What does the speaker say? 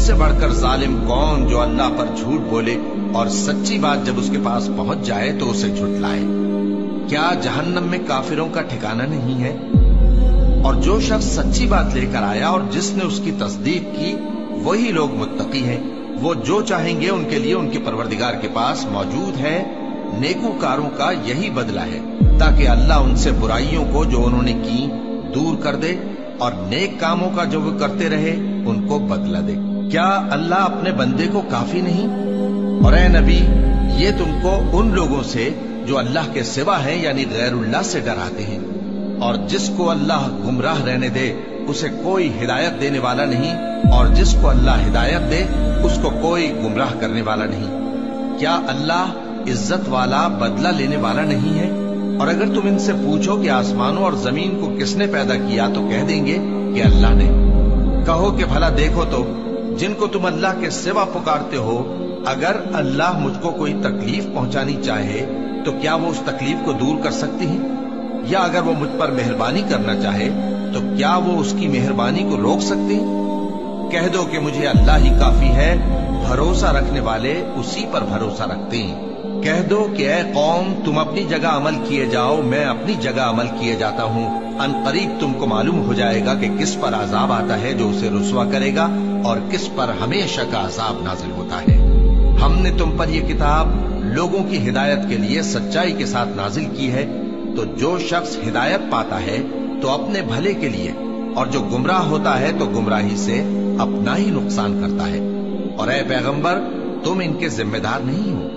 से बढ़कर जालिम कौन जो अल्लाह पर झूठ बोले और सच्ची बात जब उसके पास पहुंच जाए तो उसे झुठलाए। क्या जहन्नम में काफिरों का ठिकाना नहीं है? और जो शख्स सच्ची बात लेकर आया और जिसने उसकी तस्दीक की वही लोग मुत्तकी हैं। वो जो चाहेंगे उनके लिए उनके परवरदिगार के पास मौजूद है। नेकूकारों का यही बदला है, ताकि अल्लाह उनसे बुराइयों को जो उन्होंने की दूर कर दे और नेक कामों का जो वो करते रहे उनको बदला दे। क्या अल्लाह अपने बंदे को काफी नहीं? और ऐ नबी, ये तुमको उन लोगों से जो अल्लाह के सिवा हैं यानी गैरुल्लाह से डराते हैं, और जिसको अल्लाह गुमराह रहने दे उसे कोई हिदायत देने वाला नहीं, और जिसको अल्लाह हिदायत दे उसको कोई गुमराह करने वाला नहीं। क्या अल्लाह इज्जत वाला, बदला लेने वाला नहीं है? और अगर तुम इनसे पूछो कि आसमानों और जमीन को किसने पैदा किया तो कह देंगे कि अल्लाह ने। कहो कि भला देखो तो जिनको तुम अल्लाह के सिवा पुकारते हो, अगर अल्लाह मुझको कोई तकलीफ पहुंचानी चाहे तो क्या वो उस तकलीफ को दूर कर सकती है? या अगर वो मुझ पर मेहरबानी करना चाहे तो क्या वो उसकी मेहरबानी को रोक सकते हैं? कह दो कि मुझे अल्लाह ही काफी है, भरोसा रखने वाले उसी पर भरोसा रखते हैं। कह दो कि ऐ कौम, तुम अपनी जगह अमल किए जाओ, मैं अपनी जगह अमल किए जाता हूँ। अनकरीब तुमको मालूम हो जाएगा कि किस पर अजाब आता है जो उसे रुसवा करेगा और किस पर हमेशा का अजाब नाजिल होता है। हमने तुम पर यह किताब लोगों की हिदायत के लिए सच्चाई के साथ नाजिल की है, तो जो शख्स हिदायत पाता है तो अपने भले के लिए, और जो गुमराह होता है तो गुमराही से अपना ही नुकसान करता है। और ऐ पैगंबर, तुम इनके जिम्मेदार नहीं हो।